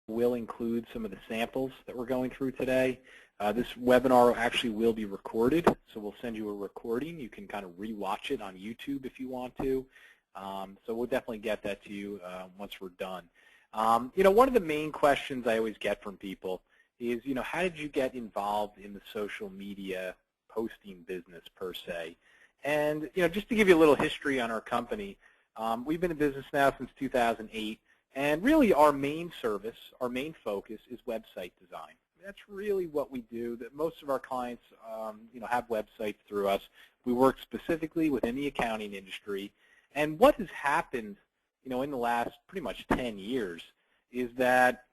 will include some of the samples that we're going through today. This webinar actually will be recorded, so we'll send you a recording. You can kind of re-watch it on YouTube if you want to. So we'll definitely get that to you once we're done. One of the main questions I always get from people is, how did you get involved in the social media posting business per se? And, just to give you a little history on our company, we've been in business now since 2008, and really our main service, our main focus is website design. That's really what we do. That most of our clients, have websites through us. We work specifically within the accounting industry. And what has happened, in the last pretty much 10 years is that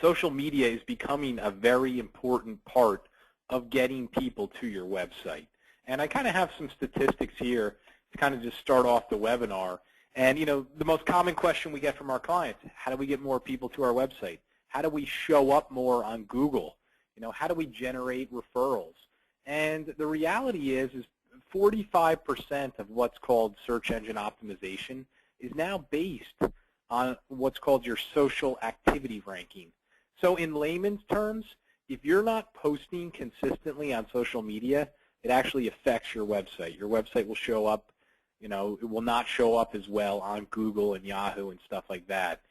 social media is becoming a very important part of getting people to your website. And I kind of have some statistics here to kind of just start off the webinar. And, the most common question we get from our clients, how do we get more people to our website? How do we show up more on Google? How do we generate referrals? And the reality is 45% of what's called search engine optimization is now based on what's called your social activity ranking. So in layman's terms, if you're not posting consistently on social media, it actually affects your website. Your website will show up, it will not show up as well on Google and Yahoo and stuff like that.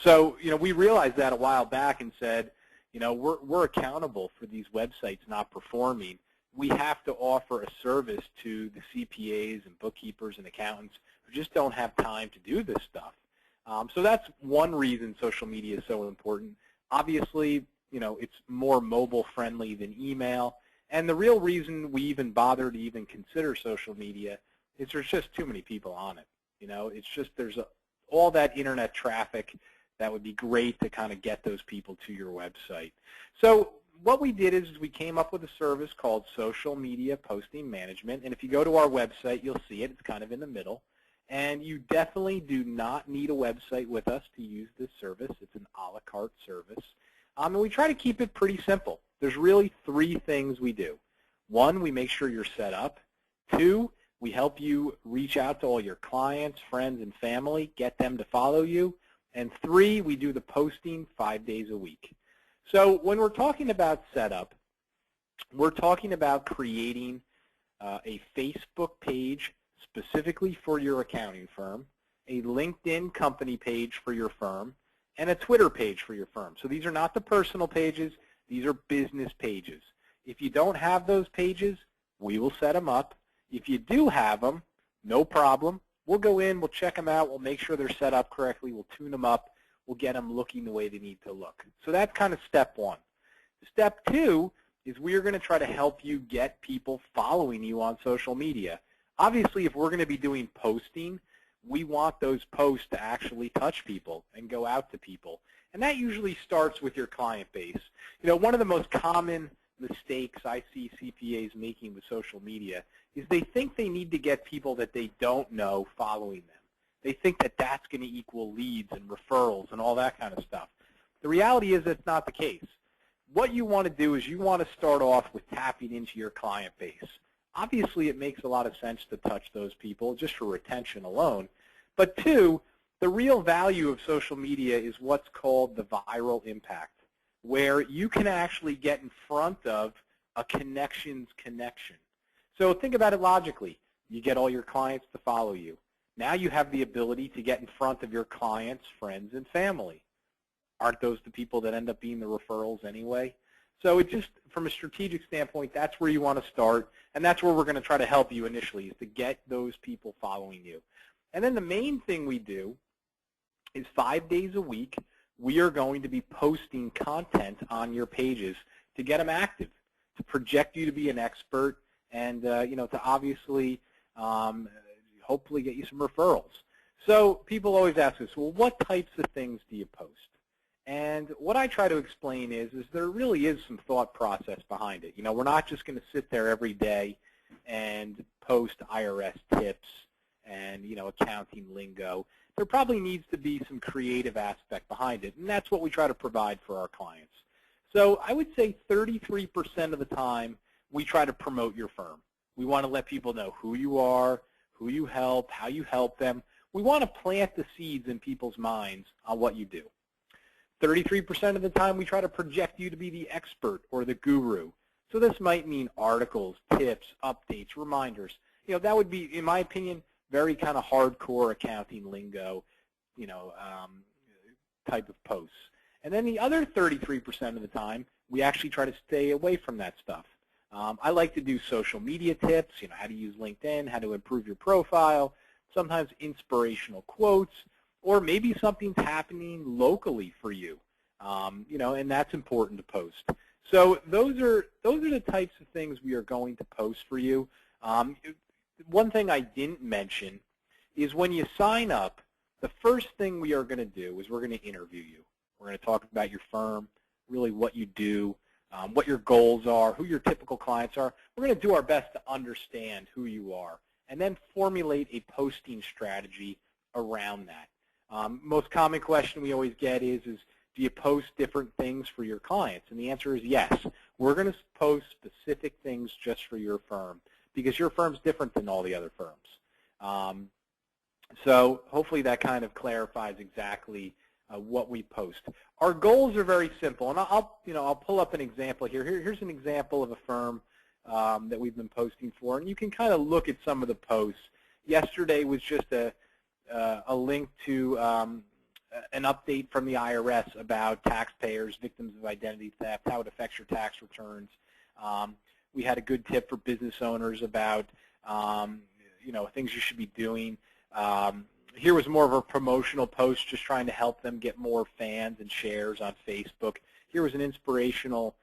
So, we realized that a while back and said, we're accountable for these websites not performing. We have to offer a service to the CPAs and bookkeepers and accountants who just don't have time to do this stuff. So that's one reason social media is so important. Obviously, it's more mobile friendly than email. And the real reason we even bother to even consider social media is there's just too many people on it. It's just there's all that internet traffic that would be great to kind of get those people to your website. So what we did is we came up with a service called Social Media Posting Management. And if you go to our website, you'll see it. It's kind of in the middle. And you definitely do not need a website with us to use this service. It's an a la carte service. And we try to keep it pretty simple. There's really three things we do. One, we make sure you're set up. Two, we help you reach out to all your clients, friends, and family, get them to follow you. And three, we do the posting 5 days a week. So when we're talking about setup, we're talking about creating a Facebook page specifically for your accounting firm, a LinkedIn company page for your firm, and a Twitter page for your firm. So these are not the personal pages. These are business pages. If you don't have those pages, we will set them up. If you do have them, no problem. We'll go in, we'll check them out, we'll make sure they're set up correctly, we'll tune them up, we'll get them looking the way they need to look. So that's kind of step one. Step two is we're going to try to help you get people following you on social media. Obviously, if we're going to be doing posting, we want those posts to actually touch people and go out to people. And that usually starts with your client base. One of the most common mistakes I see CPAs making with social media is they think they need to get people that they don't know following them. They think that that's going to equal leads and referrals and all that kind of stuff. The reality is that's not the case. What you want to do is you want to start off with tapping into your client base. Obviously, it makes a lot of sense to touch those people just for retention alone. But two, the real value of social media is what's called the viral impact, where you can actually get in front of a connection's connection. So think about it logically. You get all your clients to follow you. Now you have the ability to get in front of your clients, friends, and family. Aren't those the people that end up being the referrals anyway? So it just, from a strategic standpoint, that's where you want to start, and that's where we're going to try to help you initially, is to get those people following you. And then the main thing we do is 5 days a week, we are going to be posting content on your pages to get them active, to project you to be an expert, and to obviously hopefully get you some referrals. So people always ask us, well, what types of things do you post? And what I try to explain is there really is some thought process behind it. We're not just going to sit there every day and post IRS tips and, accounting lingo. There probably needs to be some creative aspect behind it, and that's what we try to provide for our clients. So I would say 33% of the time we try to promote your firm. We want to let people know who you are, who you help, how you help them. We want to plant the seeds in people's minds on what you do. 33% of the time, we try to project you to be the expert or the guru. So this might mean articles, tips, updates, reminders. That would be, in my opinion, very kind of hardcore accounting lingo, type of posts. And then the other 33% of the time, we actually try to stay away from that stuff. I like to do social media tips, how to use LinkedIn, how to improve your profile, sometimes inspirational quotes, or maybe something's happening locally for you, and that's important to post. So those are the types of things we are going to post for you. One thing I didn't mention is when you sign up, the first thing we are going to do is we're going to interview you. We're going to talk about your firm, really what you do, what your goals are, who your typical clients are. We're going to do our best to understand who you are and then formulate a posting strategy around that. Most common question we always get is do you post different things for your clients? And the answer is yes. We're going to post specific things just for your firm because your firm's different than all the other firms. So hopefully that kind of clarifies exactly what we post. Our goals are very simple, and I'll pull up an example here. Here's an example of a firm that we've been posting for, and you can kind of look at some of the posts. Yesterday was just a link to an update from the IRS about taxpayers, victims of identity theft, how it affects your tax returns. We had a good tip for business owners about things you should be doing. Here was more of a promotional post just trying to help them get more fans and shares on Facebook. Here was an inspirational,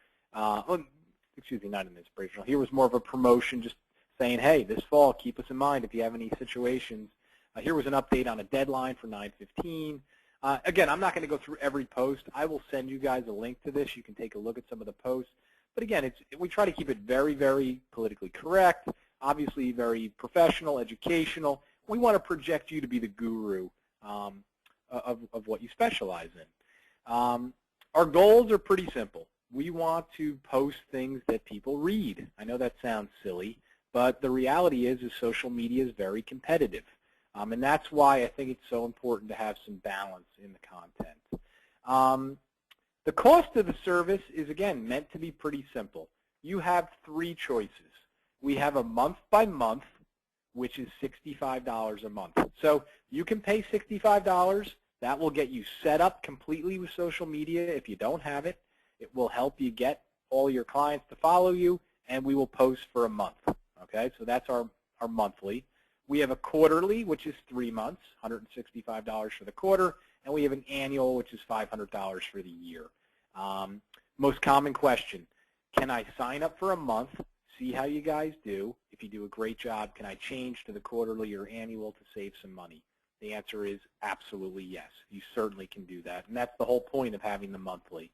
excuse me, not an inspirational. Here was more of a promotion just saying, hey, this fall, keep us in mind if you have any situations. Here was an update on a deadline for 9/15. Again, I'm not going to go through every post. I will send you guys a link to this. You can take a look at some of the posts. But again, we try to keep it very, very politically correct, obviously very professional, educational. We want to project you to be the guru of what you specialize in. Our goals are pretty simple. We want to post things that people read. I know that sounds silly, but the reality is social media is very competitive. And that's why I think it's so important to have some balance in the content. The cost of the service is, again, meant to be pretty simple. You have three choices. We have a month-by-month, which is $65 a month. So you can pay $65. That will get you set up completely with social media if you don't have it. It will help you get all your clients to follow you, and we will post for a month. Okay, so that's our monthly. We have a quarterly, which is 3 months, $165 for the quarter, and we have an annual, which is $500 for the year. Most common question, can I sign up for a month, see how you guys do? If you do a great job, can I change to the quarterly or annual to save some money? The answer is absolutely yes. You certainly can do that, and that's the whole point of having the monthly.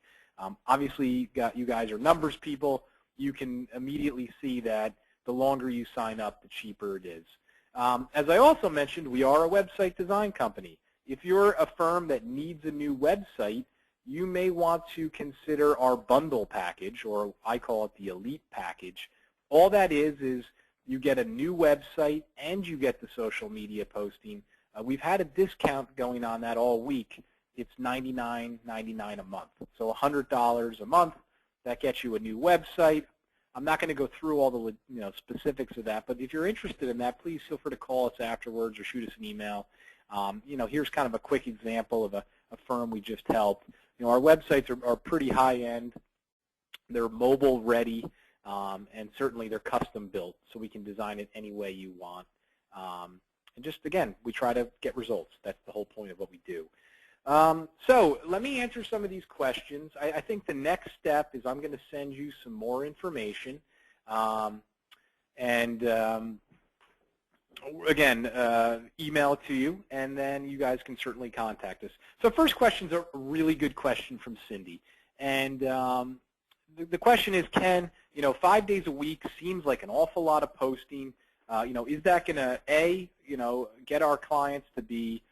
Obviously, you guys are numbers people. You can immediately see that the longer you sign up, the cheaper it is. As I also mentioned, we are a website design company. If you're a firm that needs a new website, you may want to consider our bundle package, or I call it the elite package. All that is you get a new website and you get the social media posting. We've had a discount going on that all week. It's $99.99 a month. So $100 a month, that gets you a new website. I'm not going to go through all the specifics of that, but if you're interested in that, please feel free to call us afterwards or shoot us an email. Here's kind of a quick example of a firm we just helped. Our websites are pretty high-end. They're mobile-ready, and certainly they're custom-built, so we can design it any way you want. And just, again, we try to get results. That's the whole point of what we do. So let me answer some of these questions. I think the next step is I'm going to send you some more information. Again, email it to you, and then you guys can certainly contact us. So first question is a really good question from Cindy. And the question is, Ken, 5 days a week seems like an awful lot of posting. Is that going to, get our clients to be,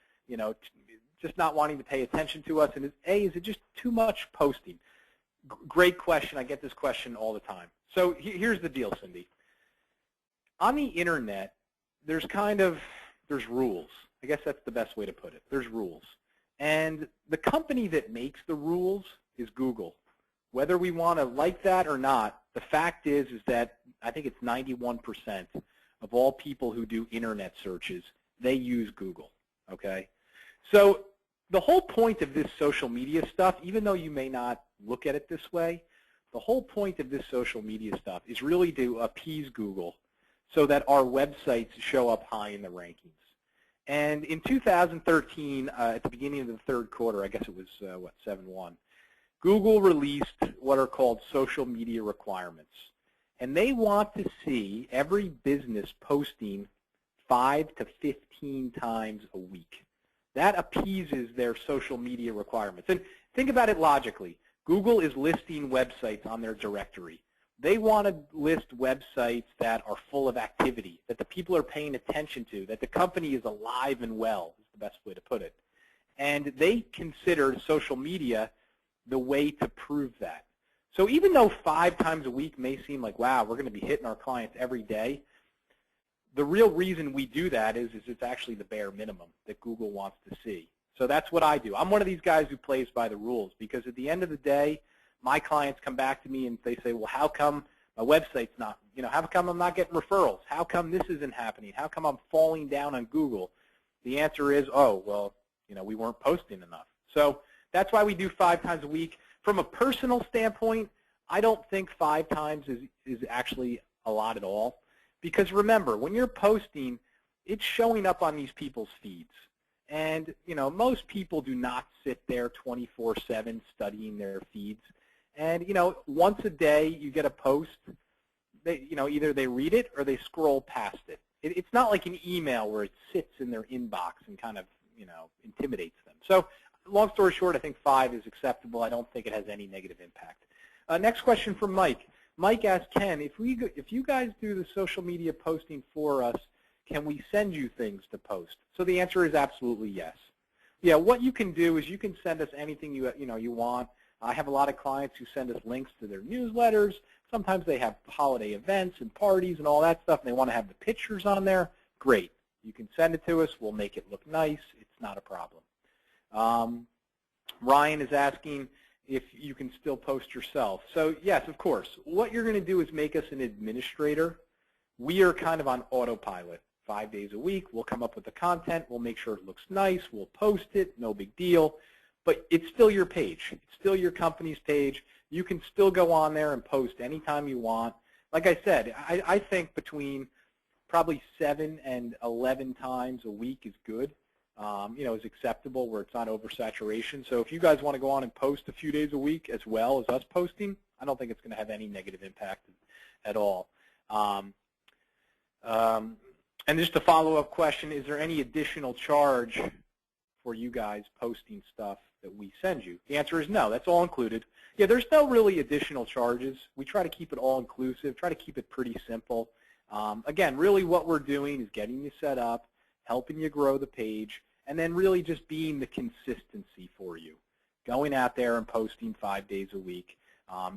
just not wanting to pay attention to us? And is it just too much posting? Great question. I get this question all the time. So here's the deal, Cindy. On the internet, there's rules. I guess that's the best way to put it. There's rules. And the company that makes the rules is Google. Whether we want to like that or not, the fact is that I think it's 91% of all people who do internet searches, they use Google, okay? So the whole point of this social media stuff, even though you may not look at it this way, the whole point of this social media stuff is really to appease Google so that our websites show up high in the rankings. And in 2013, at the beginning of the third quarter, I guess it was, 7/1, Google released what are called social media requirements. And they want to see every business posting 5 to 15 times a week. That appeases their social media requirements. And think about it logically. Google is listing websites on their directory. They want to list websites that are full of activity, that the people are paying attention to, that the company is alive and well, is the best way to put it. And they consider social media the way to prove that. So even though 5 times a week may seem like, wow, we're going to be hitting our clients every day, the real reason we do that is it's actually the bare minimum that Google wants to see. So that's what I do. I'm one of these guys who plays by the rules because at the end of the day, my clients come back to me and they say, well, how come my website's not, how come I'm not getting referrals? How come this isn't happening? How come I'm falling down on Google? The answer is, oh, well, we weren't posting enough. So that's why we do 5 times a week. From a personal standpoint, I don't think 5 times is actually a lot at all. Because remember, when you're posting, it's showing up on these people's feeds. And, most people do not sit there 24/7 studying their feeds. And, once a day you get a post, either they read it or they scroll past it. It's not like an email where it sits in their inbox and kind of, intimidates them. So long story short, I think 5 is acceptable. I don't think it has any negative impact. Next question from Mike. Mike asked Ken, if you guys do the social media posting for us, can we send you things to post? So the answer is absolutely yes. Yeah, what you can do is you can send us anything you want. I have a lot of clients who send us links to their newsletters. Sometimes they have holiday events and parties and all that stuff, and they want to have the pictures on there. Great. You can send it to us. We'll make it look nice. It's not a problem. Ryan is asking if you can still post yourself. So yes, of course. What you're going to do is make us an administrator. We are kind of on autopilot. 5 days a week, we'll come up with the content. We'll make sure it looks nice. We'll post it. No big deal. But it's still your page. It's still your company's page. You can still go on there and post anytime you want. Like I said, I think between probably 7 and 11 times a week is good. Is acceptable where it's not oversaturation. So if you guys want to go on and post a few days a week as well as us posting, I don't think it's going to have any negative impact at all. And just a follow-up question, is there any additional charge for you guys posting stuff that we send you? The answer is no. That's all included. Yeah, there's no really additional charges. We try to keep it all inclusive, try to keep it pretty simple. Again, really what we're doing is getting you set up, helping you grow the page, and then really just being the consistency for you, going out there and posting 5 days a week.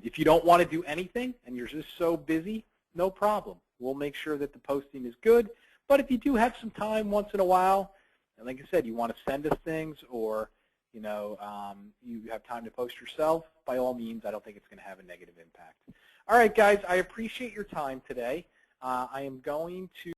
If you don't want to do anything and you're just so busy, no problem. We'll make sure that the posting is good. But if you do have some time once in a while, and like I said, you want to send us things or you have time to post yourself, by all means, I don't think it's going to have a negative impact. All right, guys, I appreciate your time today. I am going to